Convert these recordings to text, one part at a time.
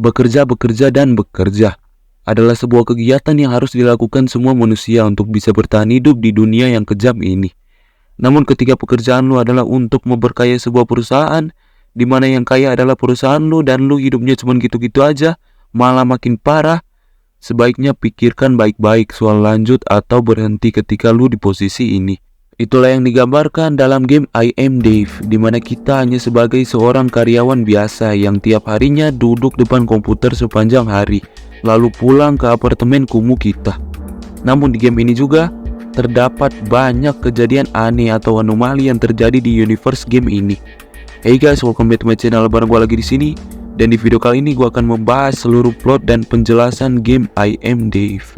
Bekerja, bekerja, dan bekerja adalah sebuah kegiatan yang harus dilakukan semua manusia untuk bisa bertahan hidup di dunia yang kejam ini. Namun ketika pekerjaan lu adalah untuk memperkaya sebuah perusahaan, di mana yang kaya adalah perusahaan lu dan lu hidupnya cuma gitu-gitu aja, malah makin parah, sebaiknya pikirkan baik-baik soal lanjut atau berhenti ketika lu di posisi ini. Itulah yang digambarkan dalam game I Am Dave, di mana kita hanya sebagai seorang karyawan biasa yang tiap harinya duduk depan komputer sepanjang hari, lalu pulang ke apartemen kumuh kita. Namun di game ini juga terdapat banyak kejadian aneh atau anomali yang terjadi di universe game ini. Hey guys, welcome back to my channel. Bareng gue lagi di sini, dan di video kali ini gue akan membahas seluruh plot dan penjelasan game I Am Dave.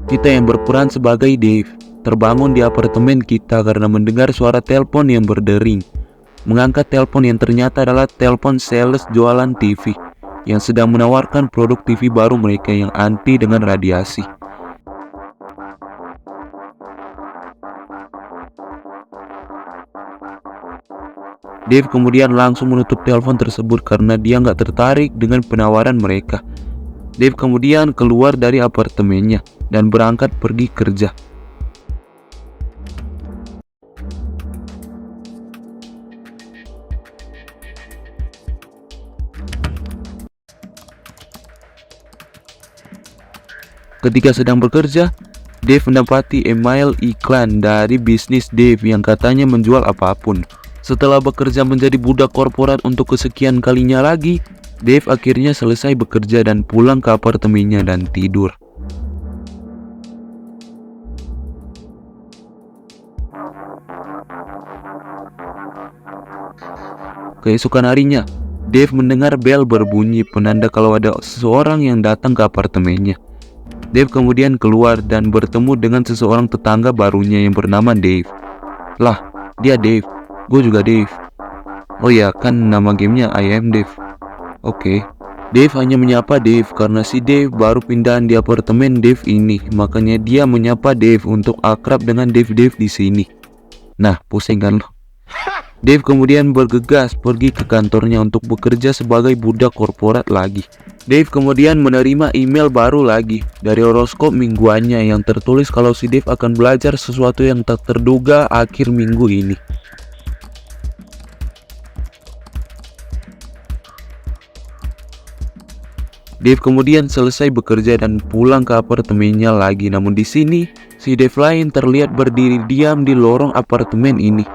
Kita yang berperan sebagai Dave terbangun di apartemen kita karena mendengar suara telepon yang berdering. Mengangkat telepon yang ternyata adalah telepon sales jualan TV yang sedang menawarkan produk TV baru mereka yang anti dengan radiasi. Dave kemudian langsung menutup telepon tersebut karena dia nggak tertarik dengan penawaran mereka. Dave kemudian keluar dari apartemennya dan berangkat pergi kerja. Ketika sedang bekerja, Dave mendapati email iklan dari bisnis Dave yang katanya menjual apapun. Setelah bekerja menjadi budak korporat untuk kesekian kalinya lagi, Dave akhirnya selesai bekerja dan pulang ke apartemennya dan tidur. Keesokan harinya, Dave mendengar bel berbunyi penanda kalau ada seseorang yang datang ke apartemennya. Dave kemudian keluar dan bertemu dengan seseorang tetangga barunya yang bernama Dave. Lah, dia Dave, gue juga Dave. Oh ya, kan nama gamenya I Am Dave. Oke. Dave hanya menyapa Dave karena si Dave baru pindahan di apartemen Dave ini, makanya dia menyapa Dave untuk akrab dengan Dave di sini. Nah, pusing kan lo? Dave kemudian bergegas pergi ke kantornya untuk bekerja sebagai budak korporat lagi. Dave kemudian menerima email baru lagi dari horoskop mingguannya yang tertulis kalau si Dave akan belajar sesuatu yang tak terduga akhir minggu ini. Dave kemudian selesai bekerja dan pulang ke apartemennya lagi. Namun di sini, si Dave lain terlihat berdiri diam di lorong apartemen ini.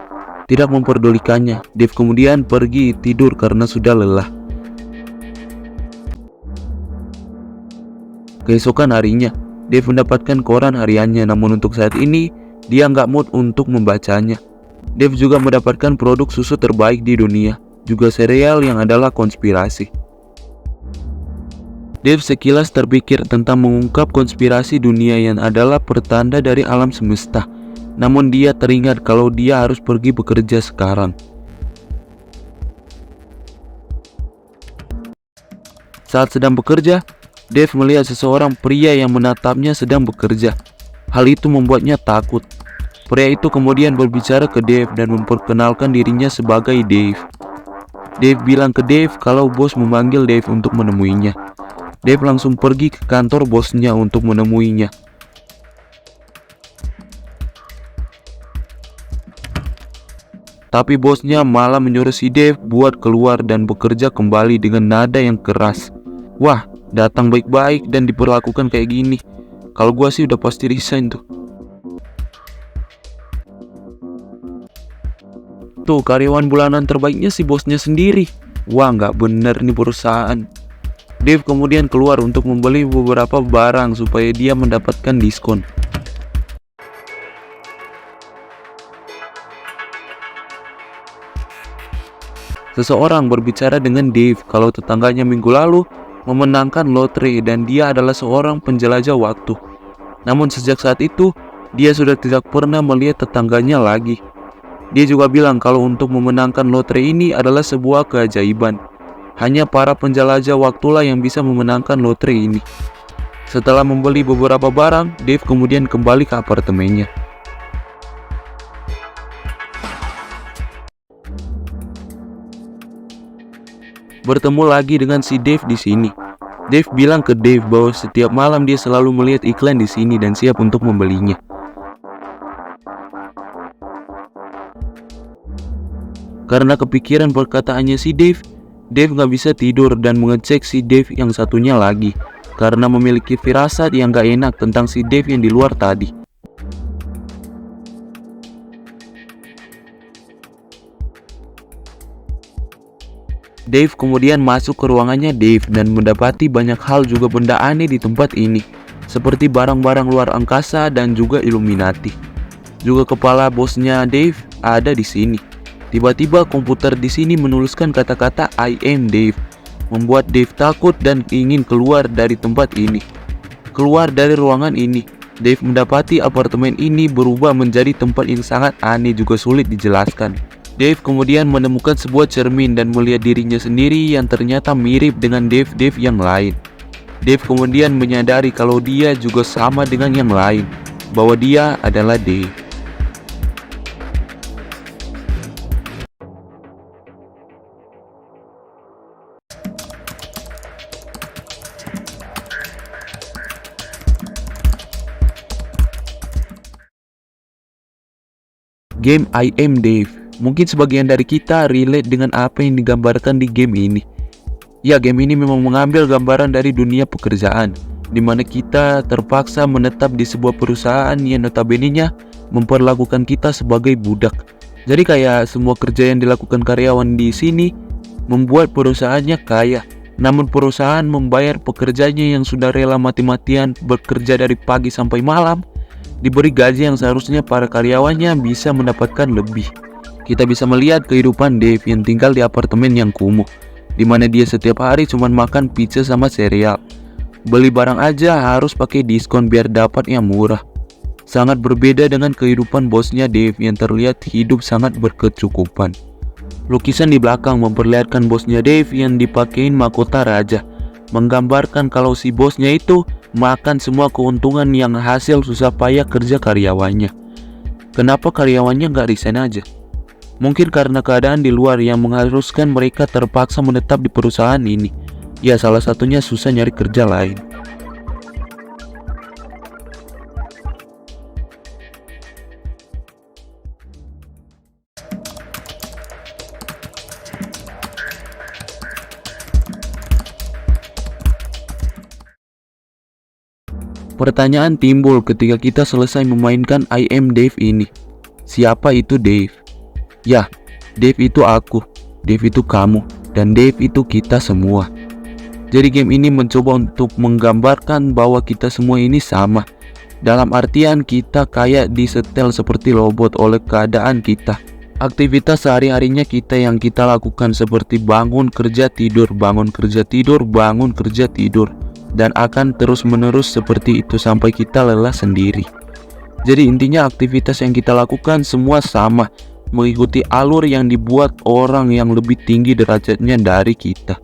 Tidak memperdulikannya, Dave kemudian pergi tidur karena sudah lelah. Keesokan harinya, Dave mendapatkan koran hariannya, namun untuk saat ini, dia nggak mood untuk membacanya. Dave juga mendapatkan produk susu terbaik di dunia, juga serial yang adalah konspirasi. Dave sekilas terpikir tentang mengungkap konspirasi dunia yang adalah pertanda dari alam semesta. Namun dia teringat kalau dia harus pergi bekerja sekarang. Saat sedang bekerja, Dave melihat seseorang pria yang menatapnya sedang bekerja. Hal itu membuatnya takut. Pria itu kemudian berbicara ke Dave dan memperkenalkan dirinya sebagai Dave. Dave bilang ke Dave kalau bos memanggil Dave untuk menemuinya. Dave langsung pergi ke kantor bosnya untuk menemuinya. Tapi bosnya malah menyuruh si Dave buat keluar dan bekerja kembali dengan nada yang keras. Wah, datang baik-baik dan diperlakukan kayak gini. Kalau gua sih udah pasti resign tuh. Tuh, karyawan bulanan terbaiknya si bosnya sendiri. Wah, nggak bener nih perusahaan. Dave kemudian keluar untuk membeli beberapa barang supaya dia mendapatkan diskon. Seseorang berbicara dengan Dave kalau tetangganya minggu lalu memenangkan lotre dan dia adalah seorang penjelajah waktu. Namun sejak saat itu, dia sudah tidak pernah melihat tetangganya lagi. Dia juga bilang kalau untuk memenangkan lotre ini adalah sebuah keajaiban. Hanya para penjelajah waktulah yang bisa memenangkan lotre ini. Setelah membeli beberapa barang, Dave kemudian kembali ke apartemennya. Bertemu lagi dengan si Dave di sini. Dave bilang ke Dave bahwa setiap malam dia selalu melihat iklan di sini dan siap untuk membelinya. Karena kepikiran perkataannya si Dave nggak bisa tidur dan mengecek si Dave yang satunya lagi. Karena memiliki firasat yang gak enak tentang si Dave yang di luar tadi. Dave kemudian masuk ke ruangannya Dave dan mendapati banyak hal juga benda aneh di tempat ini, seperti barang-barang luar angkasa dan juga Illuminati. Juga kepala bosnya Dave ada di sini. Tiba-tiba komputer di sini menuliskan kata-kata I am Dave, membuat Dave takut dan ingin keluar dari tempat ini. Keluar dari ruangan ini, Dave mendapati apartemen ini berubah menjadi tempat yang sangat aneh juga sulit dijelaskan. Dave kemudian menemukan sebuah cermin dan melihat dirinya sendiri yang ternyata mirip dengan Dave yang lain. Dave kemudian menyadari kalau dia juga sama dengan yang lain, bahwa dia adalah Dave. Game I Am Dave. Mungkin sebagian dari kita relate dengan apa yang digambarkan di game ini. Ya, game ini memang mengambil gambaran dari dunia pekerjaan, di mana kita terpaksa menetap di sebuah perusahaan yang notabene-nya memperlakukan kita sebagai budak. Jadi kayak semua kerja yang dilakukan karyawan di sini membuat perusahaannya kaya. Namun perusahaan membayar pekerjanya yang sudah rela mati-matian bekerja dari pagi sampai malam, diberi gaji yang seharusnya para karyawannya bisa mendapatkan lebih. Kita bisa melihat kehidupan Dave yang tinggal di apartemen yang kumuh, di mana dia setiap hari cuma makan pizza sama cereal. Beli barang aja harus pakai diskon biar dapat yang murah. Sangat berbeda dengan kehidupan bosnya Dave yang terlihat hidup sangat berkecukupan. Lukisan di belakang memperlihatkan bosnya Dave yang dipakein mahkota raja, menggambarkan kalau si bosnya itu makan semua keuntungan yang hasil susah payah kerja karyawannya. Kenapa karyawannya nggak resign aja? Mungkin karena keadaan di luar yang mengharuskan mereka terpaksa menetap di perusahaan ini. Ya, salah satunya susah nyari kerja lain. Pertanyaan timbul ketika kita selesai memainkan I Am Dave ini. Siapa itu Dave? Ya, Dave itu aku, Dave itu kamu, dan Dave itu kita semua. Jadi game ini mencoba untuk menggambarkan bahwa kita semua ini sama. Dalam artian kita kayak disetel seperti robot oleh keadaan kita. Aktivitas sehari-harinya kita yang kita lakukan seperti bangun kerja tidur, bangun kerja tidur, bangun kerja tidur. Dan akan terus-menerus seperti itu sampai kita lelah sendiri. Jadi intinya aktivitas yang kita lakukan semua sama, mengikuti alur yang dibuat orang yang lebih tinggi derajatnya dari kita.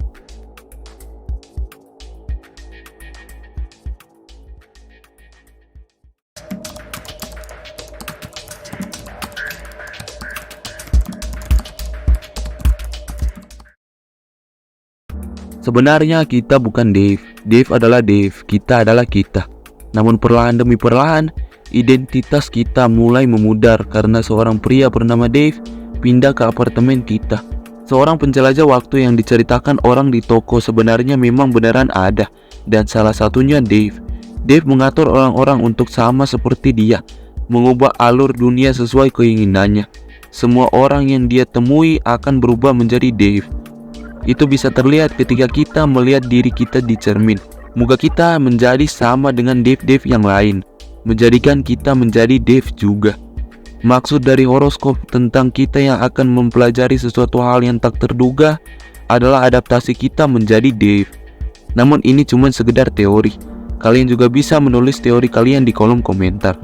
Sebenarnya kita bukan Dave. Dave adalah Dave, kita adalah kita. Namun perlahan demi perlahan, identitas kita mulai memudar karena seorang pria bernama Dave pindah ke apartemen kita. Seorang penjelajah waktu yang diceritakan orang di toko sebenarnya memang beneran ada, dan salah satunya Dave. Dave mengatur orang-orang untuk sama seperti dia, mengubah alur dunia sesuai keinginannya. Semua orang yang dia temui akan berubah menjadi Dave. Itu bisa terlihat ketika kita melihat diri kita di cermin. Muka kita menjadi sama dengan Dave yang lain, menjadikan kita menjadi Dave juga. Maksud dari horoskop tentang kita yang akan mempelajari sesuatu hal yang tak terduga adalah adaptasi kita menjadi Dave. Namun ini cuma sekedar teori. Kalian juga bisa menulis teori kalian di kolom komentar.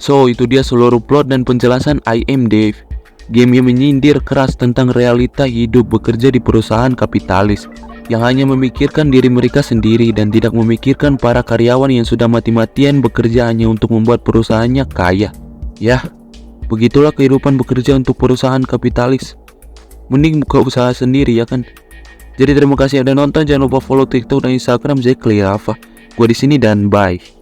So, itu dia seluruh plot dan penjelasan I Am Dave. Game yang menyindir keras tentang realita hidup bekerja di perusahaan kapitalis yang hanya memikirkan diri mereka sendiri dan tidak memikirkan para karyawan yang sudah mati-matian bekerja hanya untuk membuat perusahaannya kaya. Ya, begitulah kehidupan bekerja untuk perusahaan kapitalis. Mending buka usaha sendiri ya kan. Jadi terima kasih udah nonton, jangan lupa follow TikTok dan Instagram Zekli Rafa. Gua di sini dan bye.